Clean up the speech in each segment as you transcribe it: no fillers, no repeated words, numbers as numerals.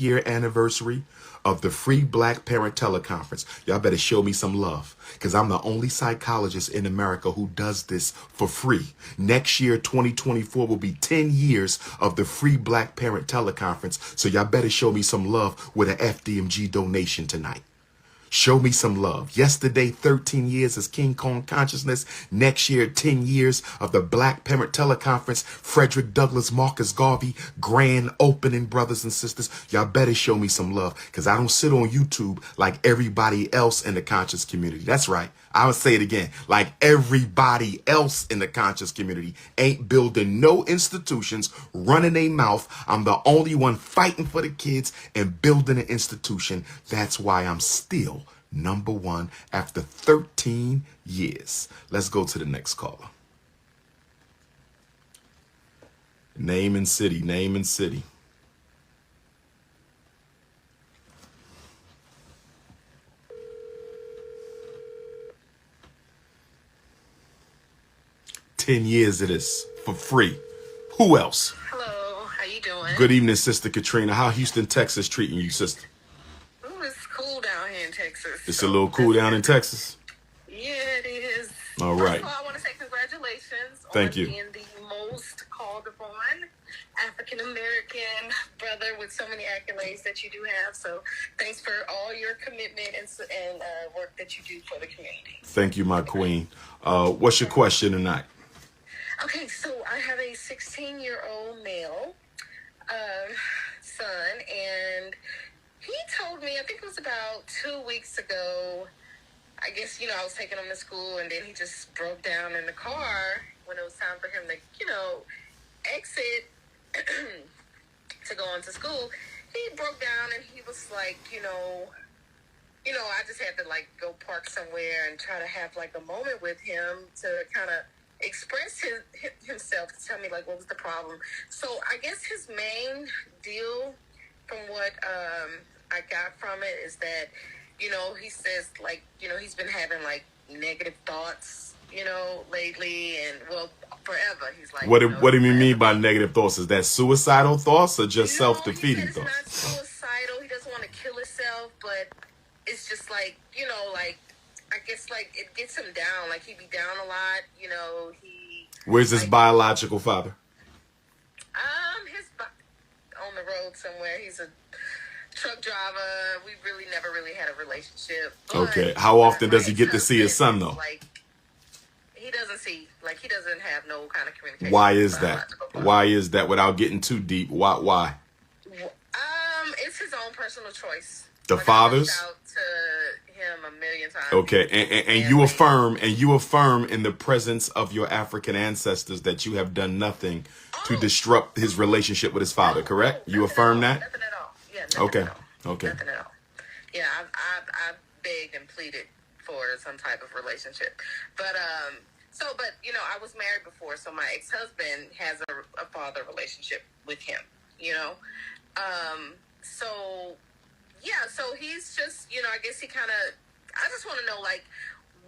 year anniversary of the Free Black Parent Teleconference. Y'all better show me some love, because I'm the only psychologist in America who does this for free. Next year, 2024, will be 10 years of the Free Black Parent Teleconference. So y'all better show me some love with an FDMG donation tonight. Show me some love. Yesterday, 13 years as King Kong Consciousness. Next year, 10 years of the Black Parent Teleconference. Frederick Douglass, Marcus Garvey, grand opening, brothers and sisters. Y'all better show me some love, because I don't sit on YouTube like everybody else in the conscious community. That's right. I'll say it again. Like everybody else in the conscious community ain't building no institutions, running a mouth. I'm the only one fighting for the kids and building an institution. That's why I'm still #1 after 13 years. Let's go to the next caller. Name and city, name and city. $10 years of this for free. Who else? Hello, how you doing? Good evening, Sister Katrina. How Houston, Texas treating you, sister? Ooh, it's cool down here in Texas. It's a little cool down in Texas? Yeah, it is. All right. First of all, I want to say congratulations Thank on you. being the most called upon African-American brother with so many accolades that you do have. So thanks for all your commitment and work that you do for the community. Thank you, my queen. What's your question tonight? Okay, so I have a 16-year-old male son, and he told me, I think it was about 2 weeks ago, I guess, I was taking him to school, and then he just broke down in the car when it was time for him to, exit to go into school. He broke down, and he was like, I just had to, go park somewhere and try to have, a moment with him to kind of express himself, to tell me, what was the problem. So I guess his main deal, from what I got from it, is that, he says, he's been having, negative thoughts, lately, and, forever. He's like, what do you mean by negative thoughts? Is that suicidal thoughts or just self-defeating he said thoughts? it's not suicidal. He doesn't want to kill himself, but it's just I guess it gets him down. He be down a lot. Where's his biological father? On the road somewhere. He's a truck driver. We really never had a relationship. Okay. How often does he get to see his son though? He doesn't have no kind of communication. Why is that? Why is that? Without getting too deep, why? It's his own personal choice. The father's? I reached out to him a million times. Okay, and you affirm in the presence of your African ancestors that you have done nothing to disrupt his relationship with his father, correct? You affirm that? Nothing at all. Yeah, okay. At all. Okay. Nothing at all. Yeah, I've begged and pleaded for some type of relationship. But I was married before, so my ex-husband has a father relationship with him, So he's just, I guess he kind of, I just want to know,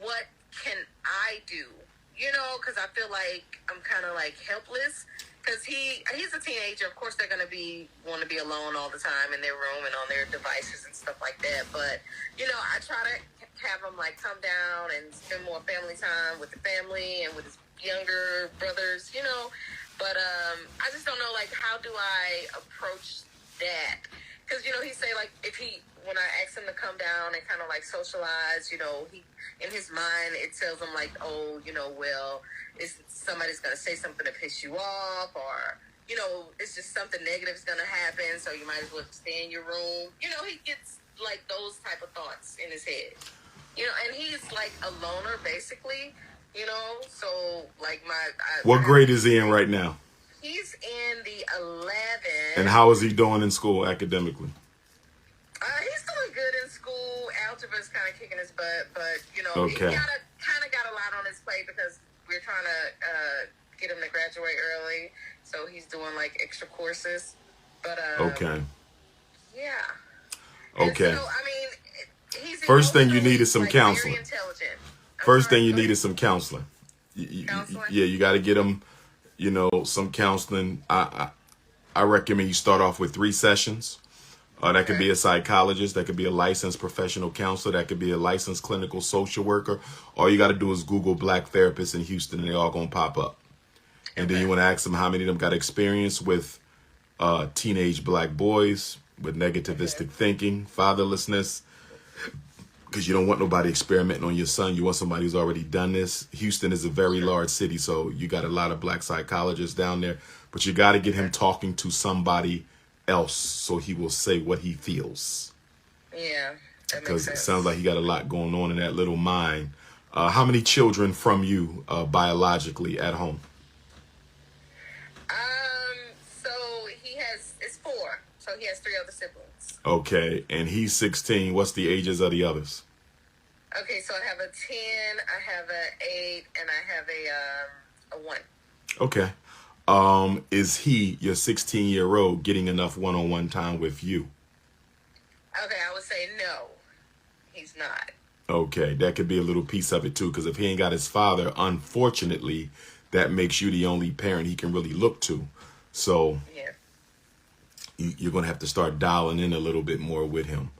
what can I do? Because I feel like I'm kind of, helpless. Because he's a teenager. Of course, they're going to want to be alone all the time in their room and on their devices and stuff like that. But, I try to have him, come down and spend more family time with the family and with his younger brothers, But I just don't know, how do I approach that? Because, he say, when I ask him to come down and kind of, socialize, he, in his mind, it tells him, somebody's going to say something to piss you off, or, it's just something negative is going to happen, so you might as well stay in your room. He gets, those type of thoughts in his head. And he's, a loner, basically, so, what grade is he in right now? He's in the 11. And how is he doing in school academically? He's doing good in school. Algebra's kind of kicking his butt, but okay. He kind of got a lot on his plate because we're trying to get him to graduate early, so he's doing extra courses. But okay. Yeah. Okay. And so, he's first thing you need is some counseling. Very intelligent. First thing you need is some counseling. Counseling? Yeah, you got to get him, some counseling. I recommend you start off with 3 sessions. That could Okay. be a psychologist. That could be a licensed professional counselor. That could be a licensed clinical social worker. All you got to do is Google black therapists in Houston, and they all going to pop up. And then Okay. you want to ask them how many of them got experience with teenage black boys with negativistic thinking, fatherlessness, because you don't want nobody experimenting on your son. You want somebody who's already done this. Houston is a very large city, so you got a lot of black psychologists down there, but you got to get him talking to somebody else so he will say what he feels. Yeah, that makes Because it sense. sounds like he got a lot going on in that little mind. How many children from you biologically at home? So it's 4. So he has 3 other siblings. Okay, and he's 16. What's the ages of the others? Okay, so I have a 10, I have a 8, and I have a 1. Okay. Is he, your 16-year-old, getting enough one-on-one time with you? Okay, I would say no, he's not. Okay, that could be a little piece of it too, because if he ain't got his father, unfortunately, that makes you the only parent he can really look to. So Yeah. you're going to have to start dialing in a little bit more with him.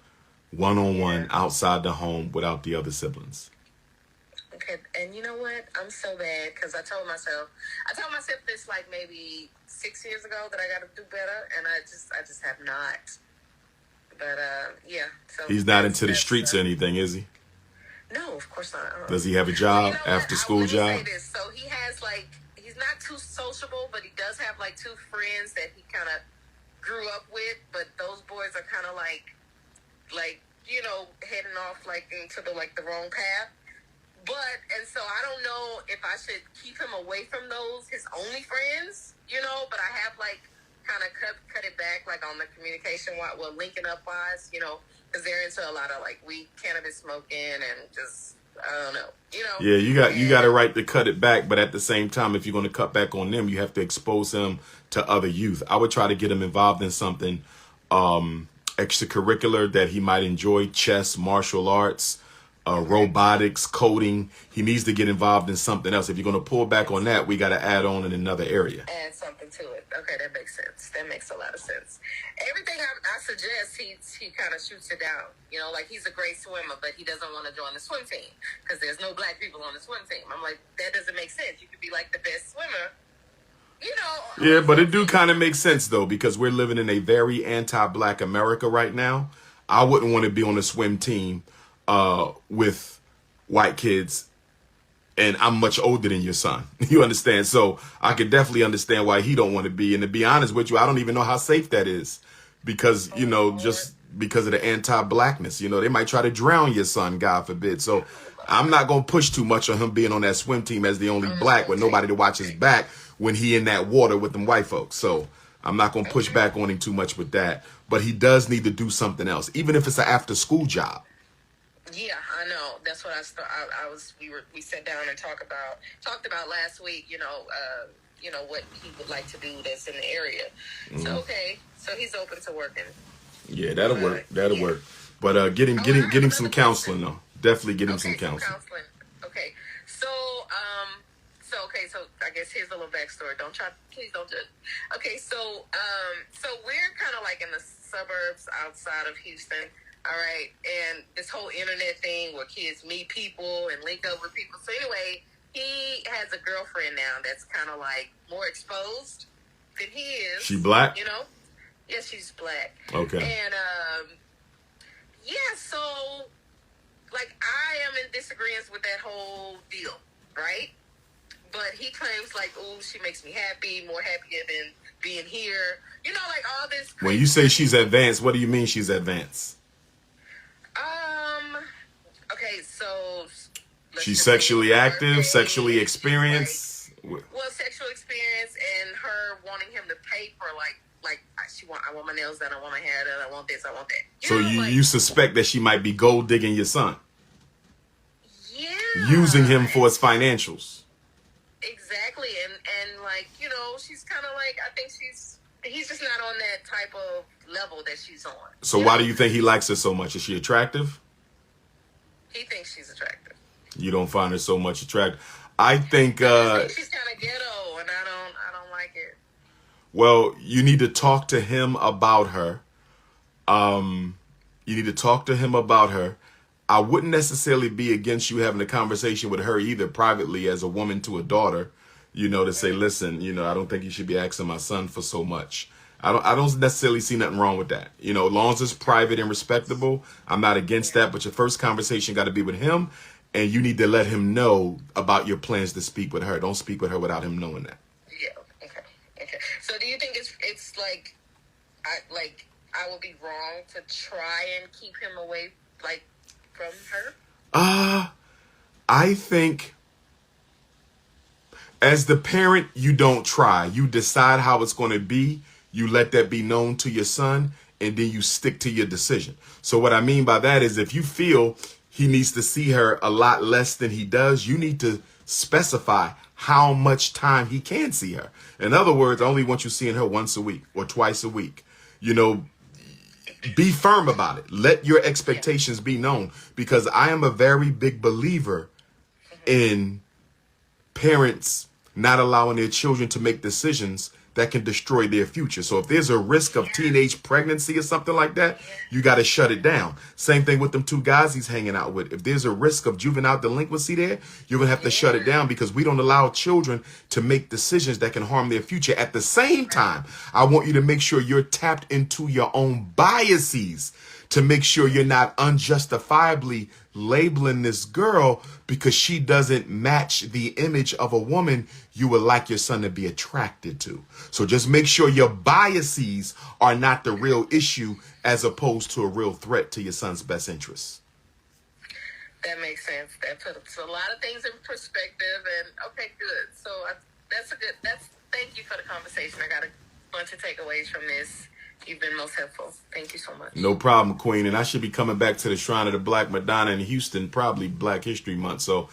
One-on-one, outside the home, without the other siblings. Okay, and you know what? I'm so bad because I told myself this like maybe 6 years ago that I got to do better, and I just have not. But yeah. So He's not into the streets or anything, is he? No, of course not. Does he have a Well, job, you know what? after school Let me job? say this. So he has like, he's not too sociable, but he does have like 2 friends that he kind of grew up with. But those boys are kind of like heading off like into the wrong path. And so I don't know if I should keep him away from those his only friends, But I have like kind of cut it back like on the communication linking up wise, because they're into a lot of like weed, cannabis smoking, and just I don't know, Yeah, you got a right to cut it back, but at the same time, if you're going to cut back on them, you have to expose him to other youth. I would try to get him involved in something extracurricular that he might enjoy: chess, martial arts, robotics, coding. He needs to get involved in something else. If you're going to pull back on that, we got to add on in another area. Add something to it. Okay, that makes sense. That makes a lot of sense. Everything I suggest, he kind of shoots it down. Like he's a great swimmer, but he doesn't want to join the swim team because there's no black people on the swim team. I'm like, that doesn't make sense. You could be like the best swimmer, Yeah, but it do kind of make sense though, because we're living in a very anti-black America right now. I wouldn't want to be on a swim team with white kids, and I'm much older than your son. You understand? So I could definitely understand why he don't want to be. And to be honest with you, I don't even know how safe that is, because just because of the anti-blackness, they might try to drown your son, God forbid. So I'm not gonna push too much on him being on that swim team as the only black with nobody to watch his back when he in that water with them white folks. So I'm not gonna push back on him too much with that. But he does need to do something else, even if it's an after-school job. Yeah, I know. That's what we sat down and talked about last week, what he would like to do that's in the area. So okay. So he's open to working. Yeah, that'll work. That'll work. But get him some counseling though. Definitely get him some counseling. Okay. So I guess here's a little backstory. Please don't judge. Okay, so we're kind of like in the suburbs outside of Houston. All right, and this whole internet thing where kids meet people and link up with people. So anyway, he has a girlfriend now that's kind of like more exposed than he is. She black? Yes, she's black. Okay. And so like I am in disagreement with that whole deal, right? But he claims like, oh, she makes me happy, more happier than being here. Like all this. When you say she's advanced, what do you mean she's advanced? Okay, so she's sexually active, sexually experienced. Well, sexual experience and her wanting him to pay for I want my nails done, I want my hair done, I want this, I want that. So you suspect that she might be gold digging your son? Yeah. Using him for his financials. Exactly, and she's kind of like, I think he's just not on that type of level that she's on. So why do you think he likes her so much? Is she attractive? He thinks she's attractive. You don't find her so much attractive. I think she's kind of ghetto, and I don't like it. Well, you need to talk to him about her. You need to talk to him about her. I wouldn't necessarily be against you having a conversation with her either, privately, as a woman to a daughter, to say, listen, I don't think you should be asking my son for so much. I don't necessarily see nothing wrong with that. As long as it's private and respectable, I'm not against that. But your first conversation got to be with him, and you need to let him know about your plans to speak with her. Don't speak with her without him knowing that. Yeah. Okay. So do you think it's like I would be wrong to try and keep him away from her? I think as the parent, you don't try. You decide how it's going to be. You let that be known to your son, and then you stick to your decision. So what I mean by that is if you feel he needs to see her a lot less than he does, you need to specify how much time he can see her. In other words, I only want you seeing her once a week or twice a week. Be firm about it. Let your expectations be known, because I am a very big believer in parents not allowing their children to make decisions that can destroy their future. So if there's a risk of teenage pregnancy or something like that, you got to shut it down. Same thing with them two guys he's hanging out with. If there's a risk of juvenile delinquency there, you're going to have to shut it down, because we don't allow children to make decisions that can harm their future. At the same time, I want you to make sure you're tapped into your own biases to make sure you're not unjustifiably labeling this girl because she doesn't match the image of a woman you would like your son to be attracted to. So just make sure your biases are not the real issue as opposed to a real threat to your son's best interests. That makes sense. That puts a lot of things in perspective. And okay, good. So thank you for the conversation. I got a bunch of takeaways from this. You've been most helpful. Thank you so much. No problem, Queen. And I should be coming back to the Shrine of the Black Madonna in Houston, probably Black History Month. So